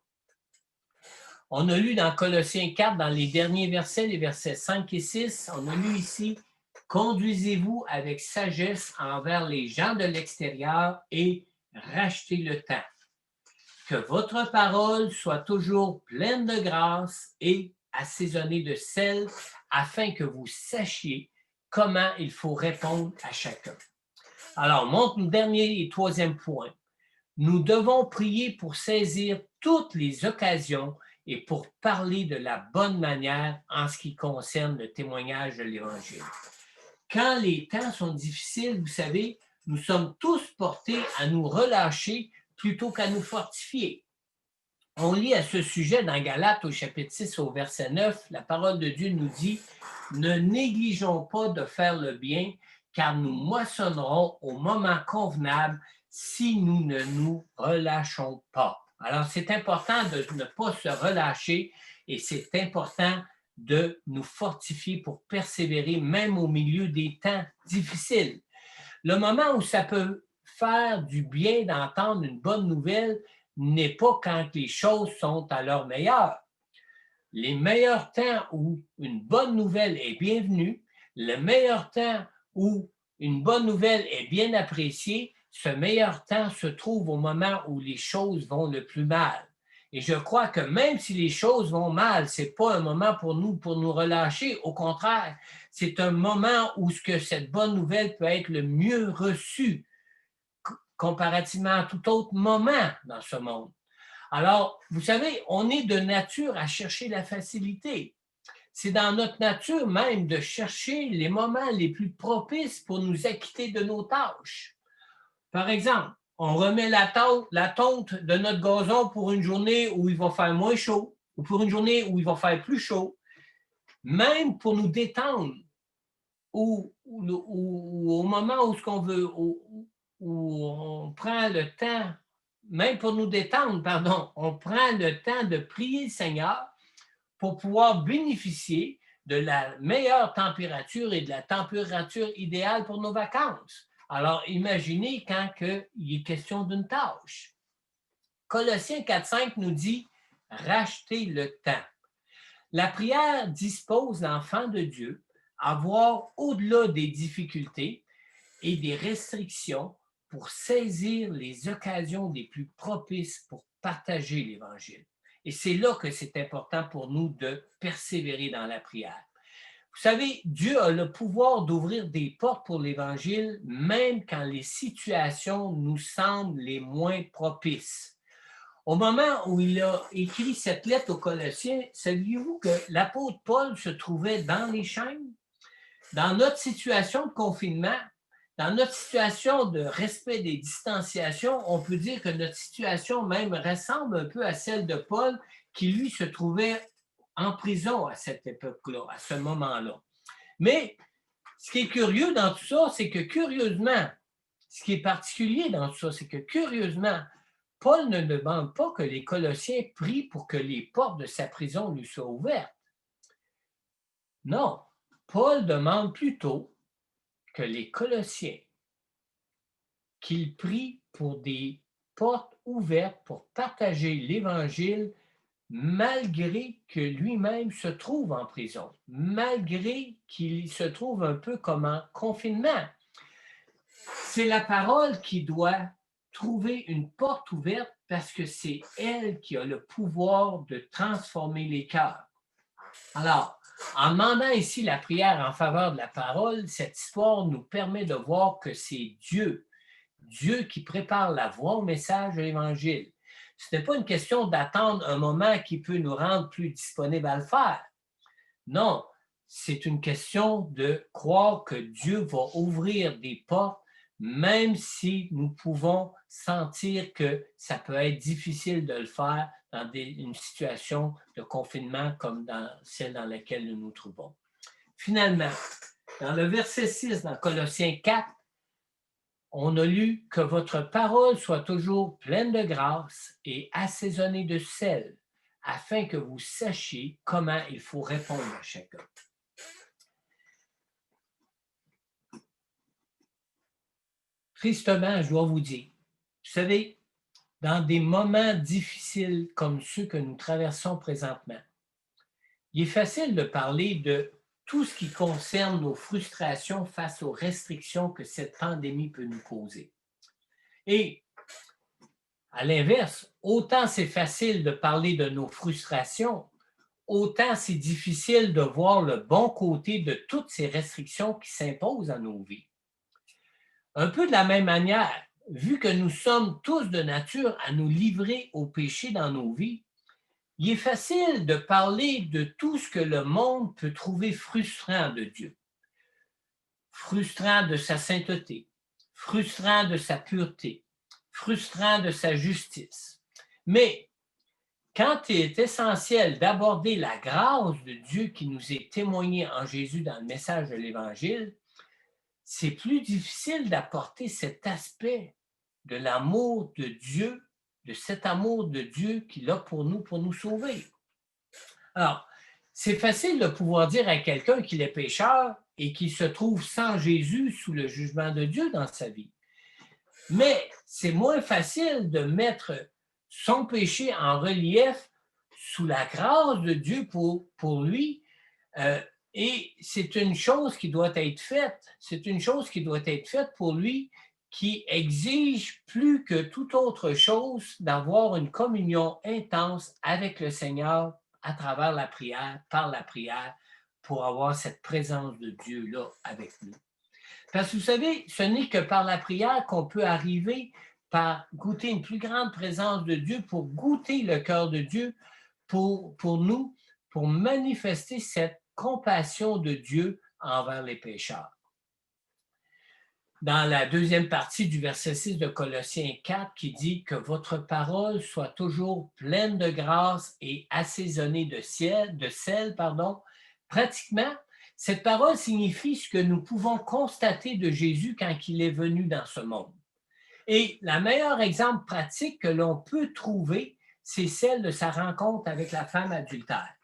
on a lu dans Colossiens 4, dans les derniers versets, les versets 5 et 6, on a lu ici « Conduisez-vous avec sagesse envers les gens de l'extérieur et rachetez le temps. Que votre parole soit toujours pleine de grâce et assaisonnée de sel, afin que vous sachiez comment il faut répondre à chacun. » Alors, mon dernier et troisième point. Nous devons prier pour saisir toutes les occasions et pour parler de la bonne manière en ce qui concerne le témoignage de l'Évangile. Quand les temps sont difficiles, vous savez, nous sommes tous portés à nous relâcher plutôt qu'à nous fortifier. On lit à ce sujet dans Galates au chapitre 6 au verset 9, la parole de Dieu nous dit « Ne négligeons pas de faire le bien, car nous moissonnerons au moment convenable si nous ne nous relâchons pas. » Alors, c'est important de ne pas se relâcher et c'est important de nous fortifier pour persévérer même au milieu des temps difficiles. Le moment où ça peut faire du bien d'entendre une bonne nouvelle n'est pas quand les choses sont à leur meilleur. Les meilleurs temps où une bonne nouvelle est bienvenue, le meilleur temps où une bonne nouvelle est bien appréciée, ce meilleur temps se trouve au moment où les choses vont le plus mal. Et je crois que même si les choses vont mal, ce n'est pas un moment pour nous relâcher. Au contraire, c'est un moment où cette bonne nouvelle peut être le mieux reçue comparativement à tout autre moment dans ce monde. Alors, vous savez, on est de nature à chercher la facilité. C'est dans notre nature même de chercher les moments les plus propices pour nous acquitter de nos tâches. Par exemple, on remet la tonte de notre gazon pour une journée où il va faire moins chaud ou pour une journée où il va faire plus chaud, même pour nous détendre ou au moment où on prend le temps, même pour nous détendre, on prend le temps de prier le Seigneur pour pouvoir bénéficier de la meilleure température et de la température idéale pour nos vacances. Alors, imaginez quand il est question d'une tâche. Colossiens 4,5 nous dit « Rachetez le temps ». La prière dispose l'enfant de Dieu à voir au-delà des difficultés et des restrictions pour saisir les occasions les plus propices pour partager l'Évangile. Et c'est là que c'est important pour nous de persévérer dans la prière. Vous savez, Dieu a le pouvoir d'ouvrir des portes pour l'Évangile, même quand les situations nous semblent les moins propices. Au moment où il a écrit cette lettre aux Colossiens, saviez-vous que l'apôtre Paul se trouvait dans les chaînes? Dans notre situation de confinement, dans notre situation de respect des distanciations, on peut dire que notre situation même ressemble un peu à celle de Paul, qui lui se trouvait en prison à cette époque-là, à ce moment-là. Mais ce qui est curieux dans tout ça, c'est que curieusement, ce qui est particulier dans tout ça, c'est que curieusement, Paul ne demande pas que les Colossiens prient pour que les portes de sa prison lui soient ouvertes. Non, Paul demande plutôt que les Colossiens, qu'ils prient pour des portes ouvertes pour partager l'Évangile malgré que lui-même se trouve en prison, malgré qu'il se trouve un peu comme en confinement. C'est la parole qui doit trouver une porte ouverte parce que c'est elle qui a le pouvoir de transformer les cœurs. Alors, en demandant ici la prière en faveur de la parole, cette histoire nous permet de voir que c'est Dieu qui prépare la voie au message de l'Évangile. Ce n'est pas une question d'attendre un moment qui peut nous rendre plus disponibles à le faire. Non, c'est une question de croire que Dieu va ouvrir des portes, même si nous pouvons sentir que ça peut être difficile de le faire dans une situation de confinement comme dans celle dans laquelle nous nous trouvons. Finalement, dans le verset 6, dans Colossiens 4, on a lu que votre parole soit toujours pleine de grâce et assaisonnée de sel, afin que vous sachiez comment il faut répondre à chacun. Tristement, je dois vous dire, vous savez, dans des moments difficiles comme ceux que nous traversons présentement, il est facile de parler de tout ce qui concerne nos frustrations face aux restrictions que cette pandémie peut nous causer. Et à l'inverse, autant c'est facile de parler de nos frustrations, autant c'est difficile de voir le bon côté de toutes ces restrictions qui s'imposent à nos vies. Un peu de la même manière, vu que nous sommes tous de nature à nous livrer au péché dans nos vies, il est facile de parler de tout ce que le monde peut trouver frustrant de Dieu. Frustrant de sa sainteté, frustrant de sa pureté, frustrant de sa justice. Mais quand il est essentiel d'aborder la grâce de Dieu qui nous est témoignée en Jésus dans le message de l'Évangile, c'est plus difficile d'apporter cet aspect de l'amour de Dieu, de cet amour de Dieu qu'il a pour nous sauver. Alors, c'est facile de pouvoir dire à quelqu'un qu'il est pécheur et qu'il se trouve sans Jésus sous le jugement de Dieu dans sa vie. Mais c'est moins facile de mettre son péché en relief sous la grâce de Dieu pour lui. Et c'est une chose qui doit être faite. C'est une chose qui doit être faite pour lui qui exige plus que toute autre chose d'avoir une communion intense avec le Seigneur à travers la prière, par la prière, pour avoir cette présence de Dieu-là avec nous. Parce que vous savez, ce n'est que par la prière qu'on peut arriver par goûter une plus grande présence de Dieu, pour goûter le cœur de Dieu pour nous, pour manifester cette compassion de Dieu envers les pécheurs. Dans la deuxième partie du verset 6 de Colossiens 4, qui dit que votre parole soit toujours pleine de grâce et assaisonnée de sel, pratiquement, cette parole signifie ce que nous pouvons constater de Jésus quand il est venu dans ce monde. Et le meilleur exemple pratique que l'on peut trouver, c'est celle de sa rencontre avec la femme adultère.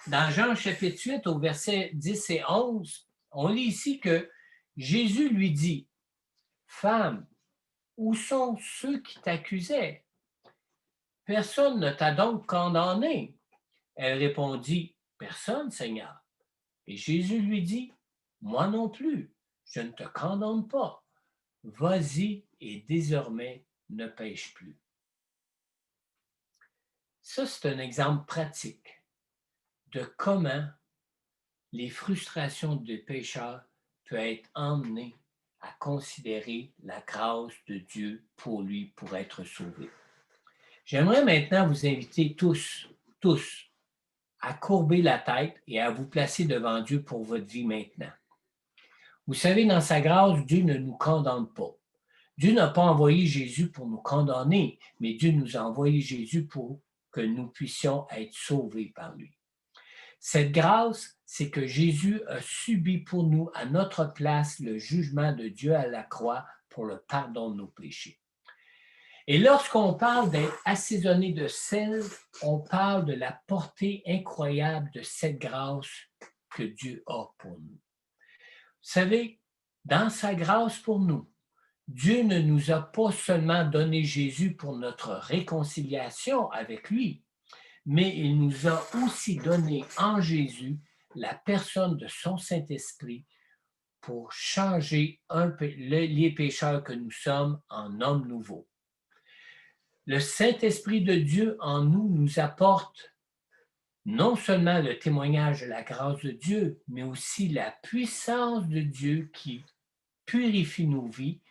Dans Jean chapitre 8, au verset 10 et 11, on lit ici que Jésus lui dit, « Femme, où sont ceux qui t'accusaient? Personne ne t'a donc condamné. » Elle répondit, « Personne, Seigneur. » Et Jésus lui dit, « Moi non plus, je ne te condamne pas. Vas-y et désormais ne pêche plus. » Ça, c'est un exemple pratique de comment les frustrations des pécheurs peuvent être emmenées à considérer la grâce de Dieu pour lui, pour être sauvé. J'aimerais maintenant vous inviter tous, à courber la tête et à vous placer devant Dieu pour votre vie maintenant. Vous savez, dans sa grâce, Dieu ne nous condamne pas. Dieu n'a pas envoyé Jésus pour nous condamner, mais Dieu nous a envoyé Jésus pour que nous puissions être sauvés par lui. Cette grâce, c'est que Jésus a subi pour nous, à notre place, le jugement de Dieu à la croix pour le pardon de nos péchés. Et lorsqu'on parle d'être assaisonné de sel, on parle de la portée incroyable de cette grâce que Dieu a pour nous. Vous savez, dans sa grâce pour nous, Dieu ne nous a pas seulement donné Jésus pour notre réconciliation avec lui, mais il nous a aussi donné en Jésus la personne de son Saint-Esprit pour changer les pécheurs que nous sommes en hommes nouveaux. Le Saint-Esprit de Dieu en nous nous apporte non seulement le témoignage de la grâce de Dieu, mais aussi la puissance de Dieu qui purifie nos vies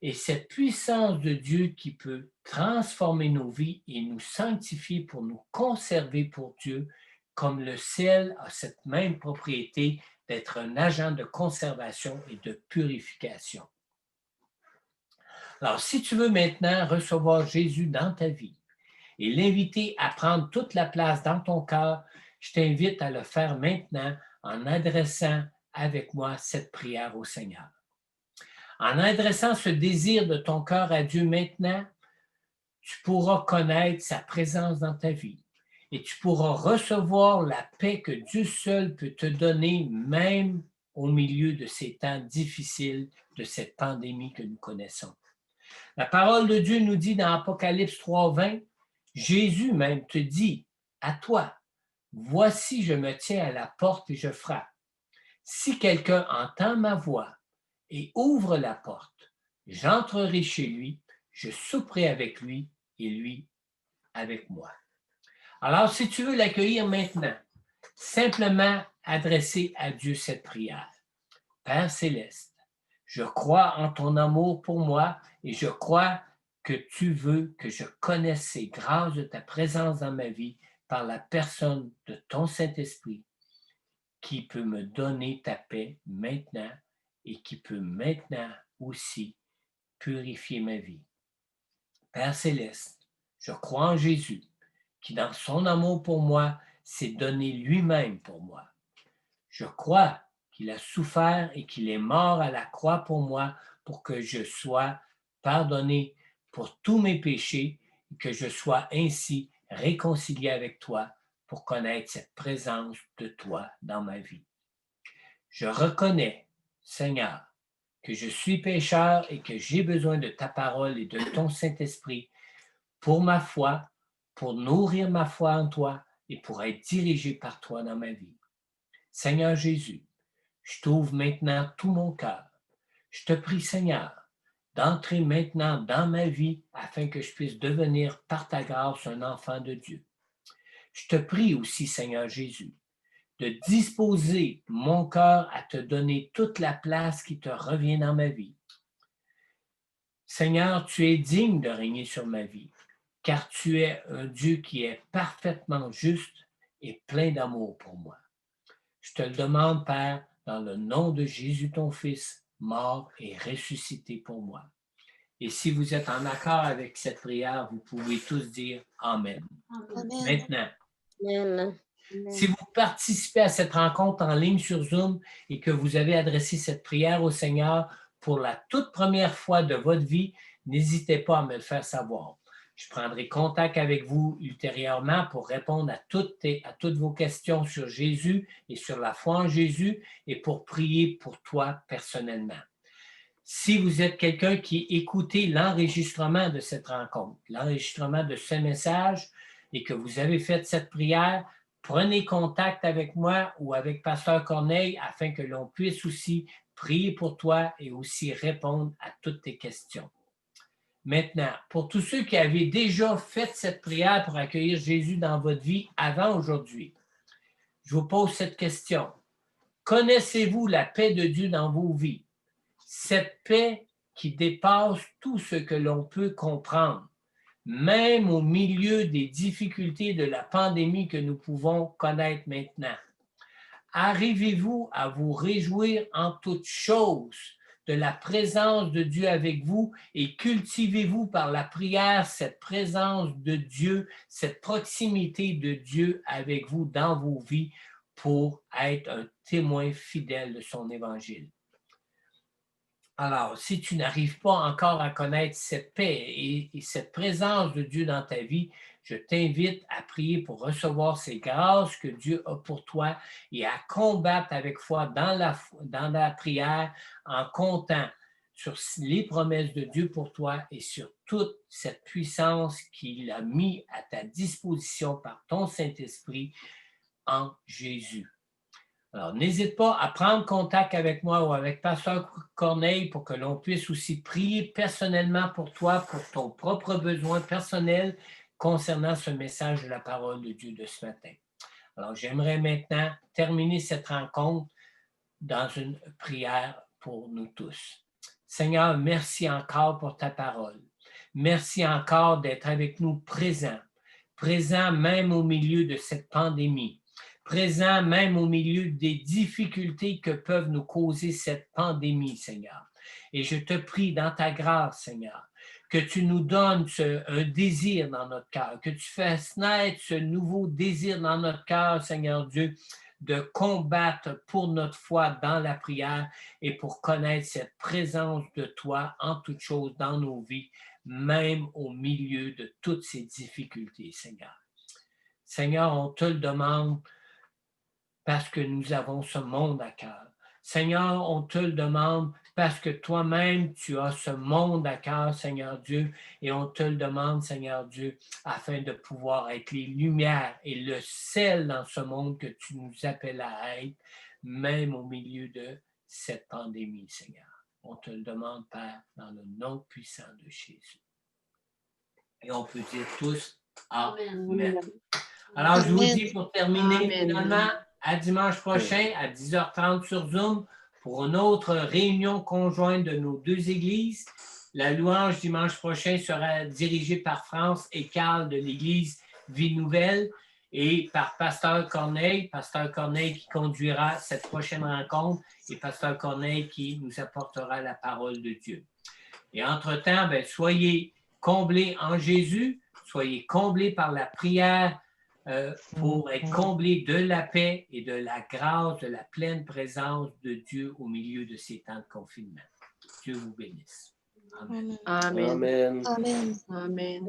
et cette puissance de Dieu qui peut transformer nos vies et nous sanctifier pour nous conserver pour Dieu, comme le sel a cette même propriété d'être un agent de conservation et de purification. Alors, si tu veux maintenant recevoir Jésus dans ta vie et l'inviter à prendre toute la place dans ton cœur, je t'invite à le faire maintenant en adressant avec moi cette prière au Seigneur. En adressant ce désir de ton cœur à Dieu maintenant, tu pourras connaître sa présence dans ta vie et tu pourras recevoir la paix que Dieu seul peut te donner, même au milieu de ces temps difficiles de cette pandémie que nous connaissons. La parole de Dieu nous dit dans Apocalypse 3:20, Jésus même te dit à toi, voici je me tiens à la porte et je frappe. Si quelqu'un entend ma voix et ouvre la porte, j'entrerai chez lui, je souperai avec lui et lui avec moi. Alors, si tu veux l'accueillir maintenant, simplement adresser à Dieu cette prière. Père céleste, je crois en ton amour pour moi et je crois que tu veux que je connaisse ces grâces de ta présence dans ma vie par la personne de ton Saint-Esprit qui peut me donner ta paix maintenant et qui peut maintenant aussi purifier ma vie. Père céleste, je crois en Jésus qui, dans son amour pour moi, s'est donné lui-même pour moi. Je crois qu'il a souffert et qu'il est mort à la croix pour moi pour que je sois pardonné pour tous mes péchés et que je sois ainsi réconcilié avec toi pour connaître cette présence de toi dans ma vie. Je reconnais, Seigneur, que je suis pécheur et que j'ai besoin de ta parole et de ton Saint-Esprit pour ma foi, pour nourrir ma foi en toi et pour être dirigé par toi dans ma vie. Seigneur Jésus, je t'ouvre maintenant tout mon cœur. Je te prie, Seigneur, d'entrer maintenant dans ma vie afin que je puisse devenir par ta grâce un enfant de Dieu. Je te prie aussi, Seigneur Jésus, de disposer mon cœur à te donner toute la place qui te revient dans ma vie. Seigneur, tu es digne de régner sur ma vie, car tu es un Dieu qui est parfaitement juste et plein d'amour pour moi. Je te le demande, Père, dans le nom de Jésus, ton Fils, mort et ressuscité pour moi. Et si vous êtes en accord avec cette prière, vous pouvez tous dire Amen. Amen. Maintenant, Amen. si vous participez à cette rencontre en ligne sur Zoom et que vous avez adressé cette prière au Seigneur pour la toute première fois de votre vie, n'hésitez pas à me le faire savoir. Je prendrai contact avec vous ultérieurement pour répondre à toutes vos questions sur Jésus et sur la foi en Jésus et pour prier pour toi personnellement. Si vous êtes quelqu'un qui écoutez l'enregistrement de cette rencontre, l'enregistrement de ce message et que vous avez fait cette prière, prenez contact avec moi ou avec Pasteur Corneille afin que l'on puisse aussi prier pour toi et aussi répondre à toutes tes questions. Maintenant, pour tous ceux qui avaient déjà fait cette prière pour accueillir Jésus dans votre vie avant aujourd'hui, je vous pose cette question. Connaissez-vous la paix de Dieu dans vos vies? Cette paix qui dépasse tout ce que l'on peut comprendre, même au milieu des difficultés de la pandémie que nous pouvons connaître maintenant. Arrivez-vous à vous réjouir en toutes choses de la présence de Dieu avec vous et cultivez-vous par la prière cette présence de Dieu, cette proximité de Dieu avec vous dans vos vies pour être un témoin fidèle de son évangile. Alors, si tu n'arrives pas encore à connaître cette paix et cette présence de Dieu dans ta vie, je t'invite à prier pour recevoir ces grâces que Dieu a pour toi et à combattre avec foi dans la prière en comptant sur les promesses de Dieu pour toi et sur toute cette puissance qu'il a mis à ta disposition par ton Saint-Esprit en Jésus. Alors, n'hésite pas à prendre contact avec moi ou avec Pasteur Corneille pour que l'on puisse aussi prier personnellement pour toi, pour ton propre besoin personnel concernant ce message de la parole de Dieu de ce matin. Alors, j'aimerais maintenant terminer cette rencontre dans une prière pour nous tous. Seigneur, merci encore pour ta parole. Merci encore d'être avec nous présent même au milieu de cette pandémie, présent même au milieu des difficultés que peuvent nous causer cette pandémie, Seigneur. Et je te prie dans ta grâce, Seigneur, que tu nous donnes un désir dans notre cœur, que tu fasses naître ce nouveau désir dans notre cœur, Seigneur Dieu, de combattre pour notre foi dans la prière et pour connaître cette présence de toi en toutes choses dans nos vies, même au milieu de toutes ces difficultés, Seigneur. Seigneur, on te le demande parce que nous avons ce monde à cœur. Seigneur, on te le demande parce que toi-même, tu as ce monde à cœur, Seigneur Dieu, et on te le demande, Seigneur Dieu, afin de pouvoir être les lumières et le sel dans ce monde que tu nous appelles à être, même au milieu de cette pandémie, Seigneur. On te le demande, Père, dans le nom puissant de Jésus. Et on peut dire tous Amen. Alors, je vous dis pour terminer, finalement, à dimanche prochain à 10h30 sur Zoom pour une autre réunion conjointe de nos deux églises. La louange dimanche prochain sera dirigée par France et Carl de l'église Vie Nouvelle et par Pasteur Corneille qui conduira cette prochaine rencontre et Pasteur Corneille qui nous apportera la parole de Dieu. Et entre-temps, soyez comblés en Jésus, soyez comblés par la prière pour être comblés de la paix et de la grâce, de la pleine présence de Dieu au milieu de ces temps de confinement. Dieu vous bénisse. Amen. Amen. Amen. Amen. Amen.